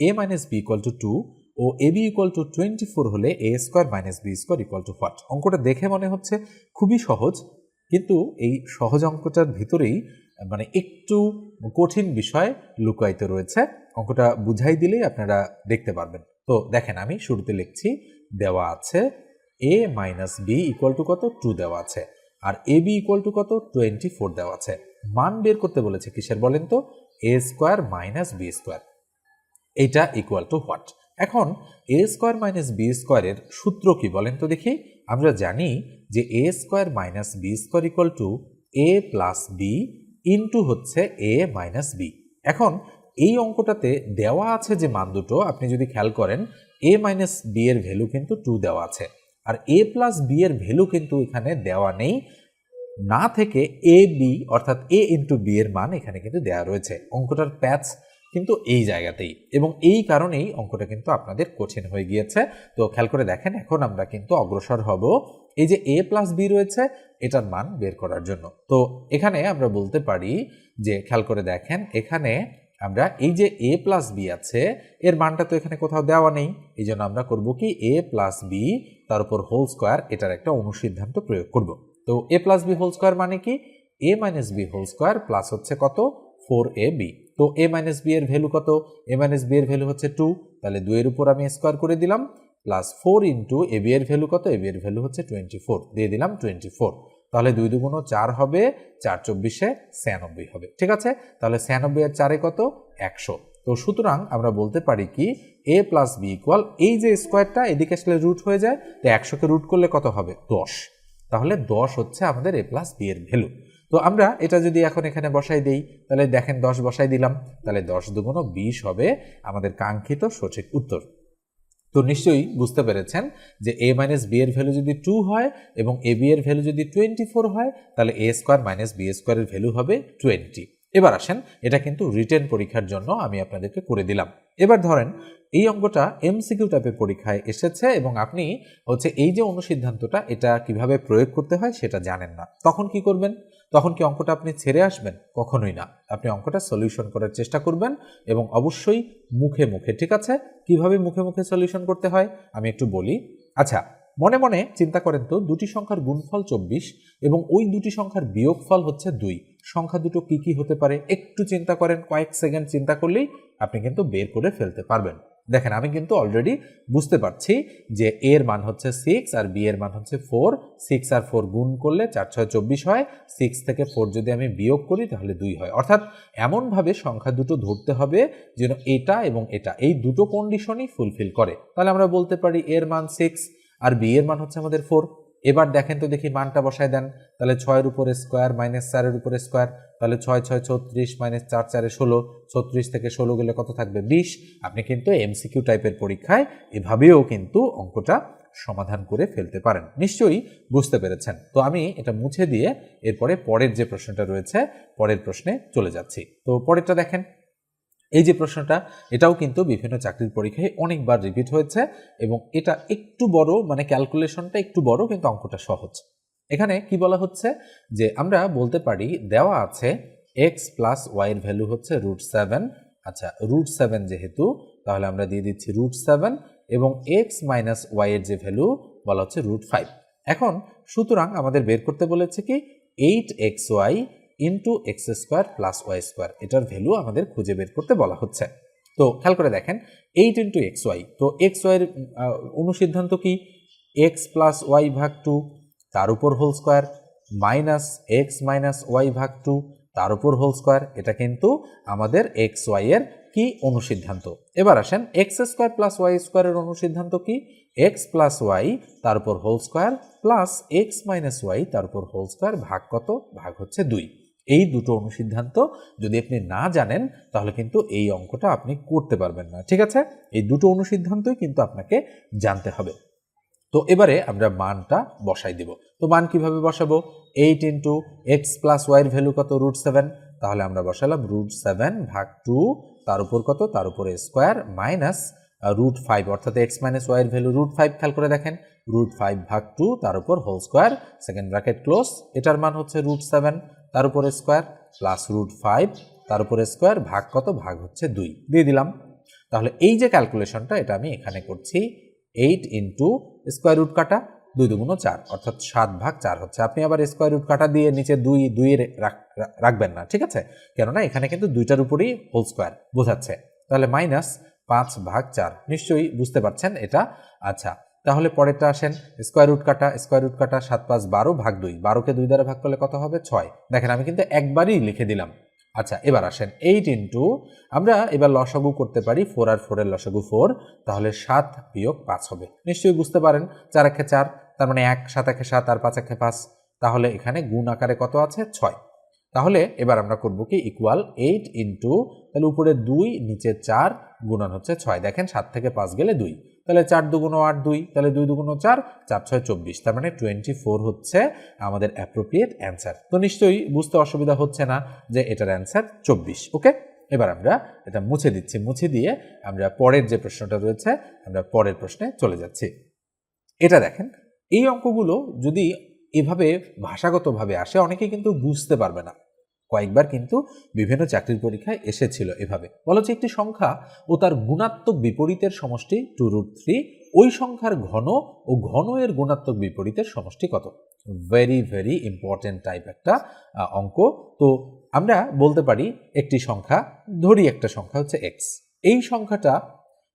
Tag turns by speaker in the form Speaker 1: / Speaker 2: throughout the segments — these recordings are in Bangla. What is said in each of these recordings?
Speaker 1: a minus B equal to 2 ও ab ইকুয়াল টু 24 হলে a square minus B square equal to what? অঙ্কটা দেখে মনে হচ্ছে খুবই সহজ, কিন্তু এই সহজ অঙ্কটার ভিতরেই মানে একটু কঠিন বিষয় লুকায়িত রয়েছে। অঙ্কটা বুঝাই দিলেই আপনারা দেখতে পারবেন। তো দেখেন, আমি শুরুতে লিখছি, দেওয়া আছে a minus B equal to কত? 2 দেওয়া আছে, আর ab ইকুয়াল টু কত? 24 দেওয়া আছে। মান বের করতে বলেছে কিসের বলেন তো? a square minus B square, এইটা ইকুয়াল টু হোয়াট? এখন a স্কোয়ার মাইনাস বি স্কোয়ারের সূত্র কি বলেন তো দেখি? আমরা জানি যে a square minus B square equal to a plus B into হচ্ছে a মাইনাস বি। এখন এই অঙ্কটাতে দেওয়া আছে যে মান দুটো, আপনি যদি খেয়াল করেন a মাইনাস বি এর ভ্যালু কিন্তু 2 দেওয়া আছে, আর a প্লাস বি এর ভ্যালু কিন্তু এখানে দেওয়া নেই, না থেকে এ বি অর্থাৎ a ইন্টু বি এর মান এখানে কিন্তু দেওয়া রয়েছে। অঙ্কটার প্যাচ কিন্তু এই জায়গাতেই, এবং এই কারণেই অঙ্কটা কিন্তু আপনাদের কঠিন হয়ে গিয়েছে। তো খেয়াল করে দেখেন, এখন আমরা কিন্তু অগ্রসর হব এই যে a প্লাস বি রয়েছে এটার মান বের করার জন্য। তো এখানে আমরা বলতে পারি যে, খেয়াল করে দেখেন, এখানে আমরা এই যে a প্লাস বি আছে এর মানটা তো এখানে কোথাও দেওয়া নেই, এই জন্য আমরা করব কি a প্লাস বি তার উপর হোল স্কোয়ার, এটার একটা অনুসিদ্ধান্ত প্রয়োগ করব। তো a plus B whole square মানে কি? a minus B whole square plus হচ্ছে কত? 4ab। তো a মাইনাস বি এর ভ্যালু কত? a মাইনাস বি এর ভ্যালু হচ্ছে 2, তাহলে 2 এর উপর আমি স্কোয়ার করে দিলাম, প্লাস 4 ইন্টু ab এর ভ্যালু কত? ab এর ভ্যালু হচ্ছে 24, দিয়ে দিলাম 24। তাহলে 2 2 চার হবে, 4 24 96 হবে। ঠিক আছে, তাহলে 96 এর 4 কত? 100। তো সুতরাং আমরা বলতে পারি কি, a প্লাস বি ইকুয়াল, এই যে স্কোয়ারটা এদিকে আসলে রুট হয়ে যায়, তো 100কে রুট করলে কত হবে? 10। তাহলে 10 হচ্ছে আমাদের a প্লাস বি এর ভ্যালু। তো আমরা এটা যদি এখন এখানে বসাই দেই, তাহলে দেখেন 10 বসাই দিলাম, তাহলে 10 দুগুণ 20 হবে আমাদের কাঙ্ক্ষিত সঠিক উত্তর। তো নিশ্চয়ই বুঝতে পেরেছেন যে a মাইনাস বি এর ভ্যালু যদি 2 হয় এবং a b এর ভ্যালু যদি 24 হয়, তাহলে a স্কোয়ার মাইনাস বি স্কোয়ারের ভ্যালু হবে 20। এবার আসেন, এটা কিন্তু রিটেন পরীক্ষার জন্য আমি আপনাদেরকে করে দিলাম। এবার ধরেন এই অঙ্কটা এমসিকিউ টাইপের পরীক্ষায় এসেছে এবং আপনি হচ্ছে এই যে অনুসিদ্ধান্তটা এটা কিভাবে প্রয়োগ করতে হয় সেটা জানেন না, তখন কি করবেন? তখন কি অঙ্কটা আপনি ছেড়ে আসবেন? কখনোই না, আপনি অঙ্কটা সলিউশন করার চেষ্টা করবেন, এবং অবশ্যই মুখে মুখে। ঠিক আছে, কিভাবে মুখে মুখে সলিউশন করতে হয় আমি একটু বলি। আচ্ছা, মনে মনে চিন্তা করেন তো, দুটি সংখ্যার গুণফল 24 এবং ওই দুটি সংখ্যার বিয়োগফল হচ্ছে 2, সংখ্যা দুটো কি কি হতে পারে? একটু চিন্তা করেন, কয়েক সেকেন্ড চিন্তা করলেই আপনি কিন্তু বের করে ফেলতে পারবেন। দেখেন, আমি কিন্তু অলরেডি বুঝতে পারছি যে a এর মান হচ্ছে 6 আর b এর মান হচ্ছে 4। 6 আর 4 গুণ করলে 4 6 24 হয়, 6 থেকে 4 যদি আমি বিয়োগ করি তাহলে 2 হয়। অর্থাৎ এমনভাবে সংখ্যা দুটো ধরতে হবে যেন এটা এবং এটা এই দুটো কন্ডিশনই ফুলফিল করে। তাহলে আমরা বলতে পারি a এর মান 6 আর b এর মান হচ্ছে আমাদের 4। এবার দেখেন তো দেখি, মানটা বসায় দেন, তাহলে 6 এর উপরে স্কোয়ার মাইনাস 4 এর উপরে স্কোয়ার, তাহলে 6 6 36 মাইনাস 4 4 16, 36 থেকে 16 গেলে কত থাকবে? 20। আপনি কিন্তু এমসিকিউ টাইপের পরীক্ষায় এভাবেও কিন্তু অঙ্কটা সমাধান করে ফেলতে পারেন। নিশ্চয়ই বুঝতে পেরেছেন। তো আমি এটা মুছে দিয়ে এরপরে পরের যে প্রশ্নটা রয়েছে পরের প্রশ্নে চলে যাচ্ছি। তো পরেরটা দেখেন, এই যে প্রশ্নটা এটাও কিন্তু বিভিন্ন চাকরির পরীক্ষায় অনেকবার রিপিট হয়েছে এবং এটা একটু বড়, মানে ক্যালকুলেশনটা একটু বড়, কিন্তু অঙ্কটা সহজ। এখানে কি বলা হচ্ছে যে আমরা বলতে পারি দেওয়া আছে x প্লাস ওয়াই এর ভ্যালু হচ্ছে √7। আচ্ছা, √7 যেহেতু, তাহলে আমরা দিয়ে দিচ্ছি √7 এবং x মাইনাস ওয়াই এর যে ভ্যালু বলা হচ্ছে √5। এখন সুতরাং আমাদের বের করতে বলেছে কি 8xy into X square plus Y square, এটার ভ্যালু আমাদের খুঁজে বের করতে বলা হচ্ছে। তো খেয়াল করে দেখেন, 8 ইন্টু এক্স ওয়াই, তো এক্স ওয়াইয়ের অনুসিদ্ধান্ত কি? এক্স প্লাস ওয়াই ভাগ 2 তার উপর whole square, minus X minus Y ভাগ 2 তার উপর হোল স্কোয়ার, এটা কিন্তু আমাদের এক্স ওয়াই এর কি অনুসিদ্ধান্ত। এবার আসেন, এক্স স্কোয়ার প্লাস ওয়াই স্কোয়ারের অনুসিদ্ধান্ত কি? এক্স প্লাস ওয়াই তার উপর whole square plus X minus Y তার উপর হোল স্কোয়ার ভাগ কত? ভাগ হচ্ছে 2। এই দুটো অনুসিদ্ধান্ত যদি আপনি না জানেন তাহলে কিন্তু এই অঙ্কটা আপনি করতে পারবেন না। ঠিক আছে, এই দুটো অনুসিদ্ধান্তই কিন্তু আপনাকে জানতে হবে। তো এবারে আমরা মানটা বসাই দেব। তো মান কিভাবে বসাবো? 8 ইন্টু এক্স প্লাস ওয়াইয়ের ভ্যালু কত? √7। তাহলে আমরা বসালাম √7 ভাগ 2 তার উপর কত? তার উপরে স্কোয়ার মাইনাস √5, অর্থাৎ এক্স মাইনাস ওয়াইয়ের ভ্যালু √5। খেয়াল করে দেখেন, √5 ভাগ 2 তার উপর whole square, second bracket close, এটার মান হচ্ছে √7 তার উপরে স্কোয়ার প্লাস √5 তার উপরে স্কোয়ার ভাগ কত? ভাগ হচ্ছে 2, দিয়ে দিলাম। তাহলে এই যে ক্যালকুলেশনটা এটা আমি এখানে করছি 8 ইন্টু স্কোয়ার রুট কাটা 2 দুগুণ 4 অর্থাৎ 7/4 হচ্ছে। আপনি আবার স্কোয়ার রুট কাটা দিয়ে নিচে 2 রাখবেন না, ঠিক আছে, কেননা এখানে কিন্তু দুইটার উপরই হোল স্কোয়ার বোঝাচ্ছে। তাহলে -5/4 নিশ্চয়ই বুঝতে পারছেন এটা। আচ্ছা, তাহলে পরেরটা আসেন স্কোয়ার রুট কাটা 7 5 12 ভাগ 2, 12কে 2 দ্বারা ভাগ করলে কত হবে 6। দেখেন আমি কিন্তু একবারই লিখে দিলাম। আচ্ছা, এবার আসেন 8 ইন্টু, আমরা এবার লসাগু করতে পারি 4 আর 4 এর লসাগু 4, তাহলে 7 বিয়োগ 5 হবে। নিশ্চয়ই বুঝতে পারেন 4 একে 4, তার মানে 1, 7 একে 7 আর 5 একে 5, তাহলে এখানে গুণ আকারে কত আছে 6। তাহলে এবার আমরা করব কি ইকুয়াল 8 ইন্টু, তাহলে উপরে 2 নিচে 4 গুণন হচ্ছে 6। দেখেন 7 থেকে 5 গেলে 2, তাহলে 4 দুগুণ 8 2, তাহলে 2 দুগুণ 4, 4 6 24, তার মানে 24 হচ্ছে আমাদের অ্যাপ্রোপ্রিয়েট অ্যান্সার। তো নিশ্চয়ই বুঝতে অসুবিধা হচ্ছে না যে এটার অ্যান্সার 24। ওকে, এবার আমরা এটা মুছে দিচ্ছি, মুছে দিয়ে আমরা পরের যে প্রশ্নটা রয়েছে আমরা পরের প্রশ্নে চলে যাচ্ছি। এটা দেখেন, এই অঙ্কগুলো যদি এভাবে ভাষাগতভাবে আসে অনেকে কিন্তু বুঝতে পারবে না। কয়েকবার কিন্তু বিভিন্ন চাকরির পরীক্ষায় এসেছিল এভাবে। বলা হচ্ছে একটি সংখ্যা ও তার গুণাত্মক বিপরীতের সমষ্টি 2√3, ওই সংখ্যার ঘন ও ঘন এর গুণাত্মক বিপরীতের সমষ্টি কত? ভেরি ভেরি ইম্পর্টেন্ট টাইপ একটা অঙ্ক। তো আমরা বলতে পারি একটি সংখ্যা, ধরি একটা সংখ্যা হচ্ছে x, এই সংখ্যাটা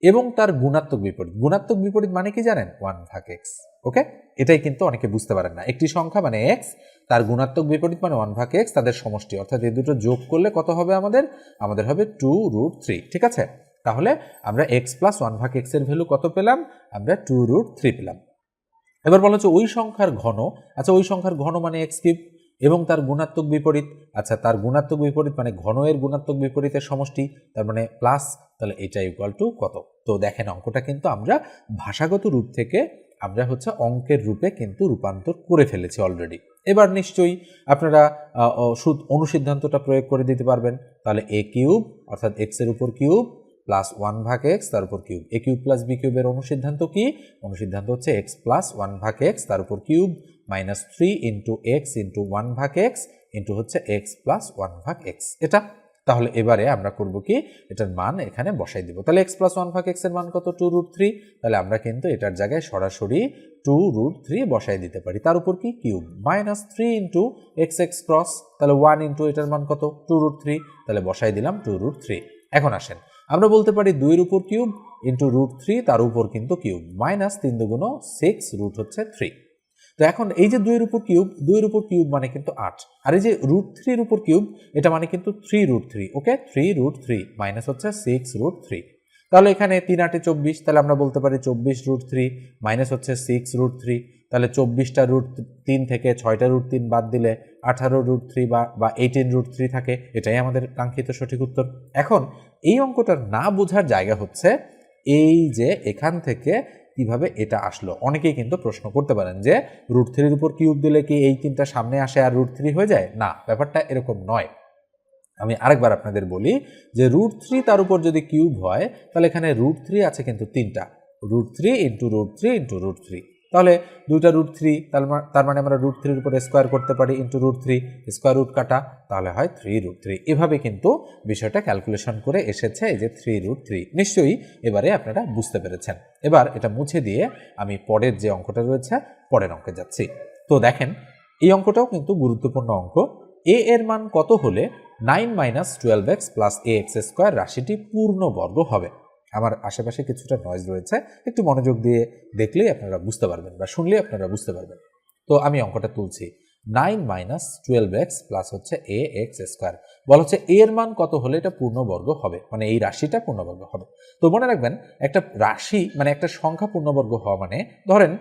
Speaker 1: এবং তার গুণাত্মক বিপরীত। গুণাত্মক বিপরীত মানে কি জানেন? 1/x। ওকে, এটাই কিন্তু অনেকে বুঝতে পারেন না। একটি সংখ্যা মানে x, তার গুণাত্মক বিপরীত মানে 1/x, তাদের সমষ্টি, অর্থাৎ এই দুটো যোগ করলে কত হবে আমাদের হবে 2√3। ঠিক আছে, তাহলে আমরা x প্লাস 1/x এর ভ্যালু কত পেলাম? আমরা 2√3 পেলাম। এবার বলা হচ্ছে ওই সংখ্যার ঘন, আচ্ছা ওই সংখ্যার ঘন মানে x³ এবং তার গুণাত্মক বিপরীত, আচ্ছা তার গুণাত্মক বিপরীত মানে ঘন এর গুণাত্মক বিপরীতের সমষ্টি, তার মানে প্লাস, তাহলে এটা ইকুয়াল টু কত? তো দেখেন অঙ্কটা কিন্তু আমরা ভাষাগত রূপ থেকে আমরা হচ্ছে অঙ্কের রূপে কিন্তু রূপান্তর করে ফেলেছি অলরেডি। এবার নিশ্চয়ই আপনারা অনুসিদ্ধান্তটা প্রয়োগ করে দিতে পারবেন। তাহলে a³ অর্থাৎ x এর উপর কিউব প্লাস 1/x তার উপর কিউব, a³ প্লাস b³ এর অনুসিদ্ধান্ত কি? অনুসিদ্ধান্ত হচ্ছে x প্লাস 1/x তার উপর cube minus 3 into x into 1/x into হচ্ছে x প্লাস 1/x এটা। তাহলে এবারে আমরা করব কি, এটার মান এখানে বসাই দিব। তাহলে x প্লাস 1/x এর মান কত? 2√3। তাহলে আমরা কিন্তু এটার জায়গায় সরাসরি 2√3 বসাই দিতে পারি। তার উপর কি cube minus 3 into x cross, তাহলে 1 ইন্টু এটার মান কত? 2√3, তাহলে বসাই দিলাম 2√3। এখন আসেন আমরা বলতে পারি 2 এর উপর কিউব ইন্টু √3 তার উপর কিন্তু কিউব মাইনাস 3 দুগুণ 6 রুট হচ্ছে 3। তো এখন এই যে 2 এর উপর কিউব, 2 এর উপর কিউব মানে কিন্তু 8, আর এই যে √3 এর উপর কিউব এটা মানে কিন্তু 3√3। ওকে, 3√3 মাইনাস হচ্ছে 6√3। তাহলে এখানে 3 8 24, তাহলে আমরা বলতে পারি 24√3 মাইনাস হচ্ছে 6√3। তাহলে 24টা √3 থেকে 6টা √3 বাদ দিলে 18√3 বা 18√3 থাকে। এটাই আমাদের কাঙ্ক্ষিত সঠিক উত্তর। এখন এই অঙ্কটার না বোঝার জায়গা হচ্ছে এই যে এখান থেকে কিভাবে এটা আসলো। অনেকেই কিন্তু প্রশ্ন করতে পারেন যে √3 এর উপর কিউব দিলে কি এই 3টা সামনে আসে আর √3 হয়ে যায়? না, ব্যাপারটা এরকম নয়। আমি আরেকবার আপনাদের বলি যে √3 তার উপর যদি কিউব হয় তাহলে এখানে √3 আছে কিন্তু 3টা, √3 ইন্টু √3 ইন্টু √3, তাহলে 2টা √3, তার মানে আমরা √3 এর উপর স্কোয়ার করতে পারি ইন্টু √3, স্কোয়ার রুট কাটা, তাহলে হয় 3√3। এভাবে কিন্তু বিষয়টা ক্যালকুলেশন করে এসেছে এই যে 3√3। নিশ্চয়ই এবারে আপনারা বুঝতে পেরেছেন। এবার এটা মুছে দিয়ে আমি পরের যে অঙ্কটা রয়েছে পরের অঙ্কে যাচ্ছি। তো দেখেন এই অঙ্কটাও কিন্তু গুরুত্বপূর্ণ অঙ্ক। a এর মান কত হলে 9 - 12x প্লাস ax² রাশিটি পূর্ণবর্গ হবে? আমার আশেপাশে কিছুটা নয়েজ রয়েছে, একটু মনোযোগ দিয়ে দেখলেই আপনারা বুঝতে পারবেন বা শুনলেই আপনারা বুঝতে পারবেন। তো আমি অঙ্কটা তুলছি, 9 - 12x প্লাস হচ্ছে ax²। বলা হচ্ছে a এর মান কত হলে এটা পূর্ণবর্গ হবে, মানে এই রাশিটা পূর্ণবর্গ হবে। তো মনে রাখবেন একটা রাশি মানে একটা সংখ্যা পূর্ণবর্গ হওয়া মানে, ধরেন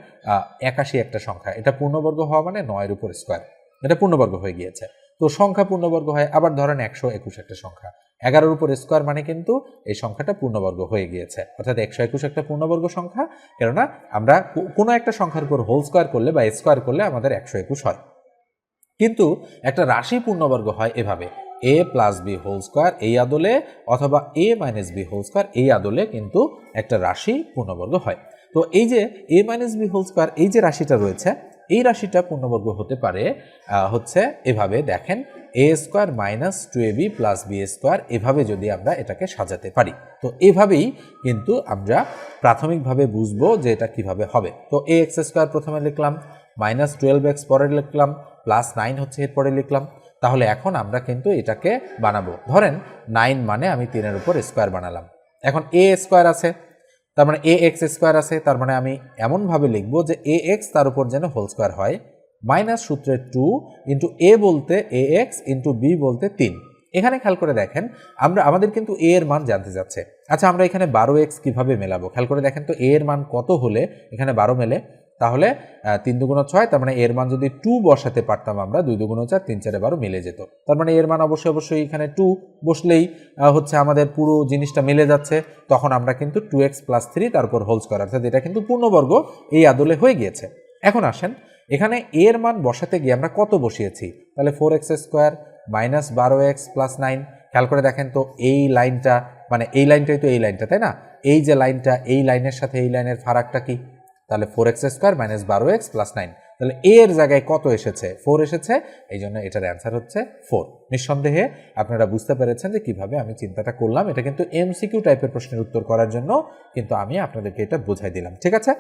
Speaker 1: 81 একটা সংখ্যা, এটা পূর্ণবর্গ হওয়া মানে 9 এর উপর স্কোয়ার, এটা পূর্ণবর্গ হয়ে গিয়েছে। তো সংখ্যা পূর্ণবর্গ হয়। আবার ধরেন 121 একটা সংখ্যা, 11 উপর স্কোয়ার মানে কিন্তু এই সংখ্যাটা পূর্ণবর্গ হয়ে গিয়েছে, অর্থাৎ 121 একটা পূর্ণবর্গ সংখ্যা, কেননা আমরা কোনো একটা সংখ্যার উপর হোল স্কোয়ার করলে বা স্কোয়ার করলে আমাদের 121 হয়। কিন্তু একটা রাশি পূর্ণবর্গ হয় এভাবে, a plus B whole square এই আদলে অথবা a minus B whole square এই আদলে কিন্তু একটা রাশি পূর্ণবর্গ হয়। তো এই যে a minus B whole square এই যে রাশিটা রয়েছে, এই রাশিটা পূর্ণবর্গ হতে পারে হচ্ছে এভাবে। দেখেন A square minus 2ab plus B square, এভাবে যদি আমরা এটাকে সাজাতে পারি। তো এভাবেই কিন্তু আমরা প্রাথমিকভাবে বুঝবো যে এটা কিভাবে হবে। তো এ এক্স স্কোয়ার প্রথমে লিখলাম, মাইনাস 12x পরে লিখলাম, প্লাস 9 হচ্ছে এরপরে লিখলাম। তাহলে এখন আমরা কিন্তু এটাকে বানাবো। ধরেন 9 মানে আমি 3-এর উপর স্কোয়ার বানালাম। এখন এ স্কোয়ার আছে, তার মানে এ এক্স স্কোয়ার আছে, তার মানে আমি এমনভাবে লিখবো যে এ এক্স তার উপর যেন হোল স্কোয়ার হয়, মাইনাস সূত্রে 2 ইন্টু এ বলতে এ এক্স ইন্টু বি বলতে 3। এখানে খেয়াল করে দেখেন আমাদের কিন্তু এ এর মান জানতে যাচ্ছে। আচ্ছা, আমরা এখানে 12x কিভাবে মেলাবো? খেয়াল করে দেখেন তো এ এর মান কত হলে এখানে 12 মেলে? তাহলে 3 দুগুণ 6, তার মানে এর মান যদি 2 বসাতে পারতাম আমরা, 2 দুগুণ 4, 3 4 12 মিলে যেত। তার মানে এর মান অবশ্যই এখানে 2 বসলেই হচ্ছে আমাদের পুরো জিনিসটা মিলে যাচ্ছে। তখন আমরা কিন্তু 2x প্লাস 3 তারপর হোল স্কোয়ার, অর্থাৎ এটা কিন্তু পূর্ণবর্গ এই আদলে হয়ে গিয়েছে। এখন আসেন এখানে এর মান বসাতে গিয়ে আমরা কত বসিয়েছি? তাহলে 4x square minus 12x plus 9। খেয়াল করে দেখেন তো এই লাইনটা, মানে এই লাইনটাই তো এই লাইনটা, তাই না? এই যে লাইনটা, এই লাইনের সাথে এই লাইনের ফারাকটা কি? তাহলে 4x square minus 12x plus 9। তাহলে এর জায়গায় কত এসেছে? 4 এসেছে, এই জন্য এটার অ্যান্সার হচ্ছে 4। নিঃসন্দেহে আপনারা বুঝতে পেরেছেন যে কিভাবে আমি চিন্তাটা করলাম। এটা কিন্তু এমসিকিউ টাইপের প্রশ্নের উত্তর করার জন্য কিন্তু আমি আপনাদেরকে এটা বোঝাই দিলাম। ঠিক আছে?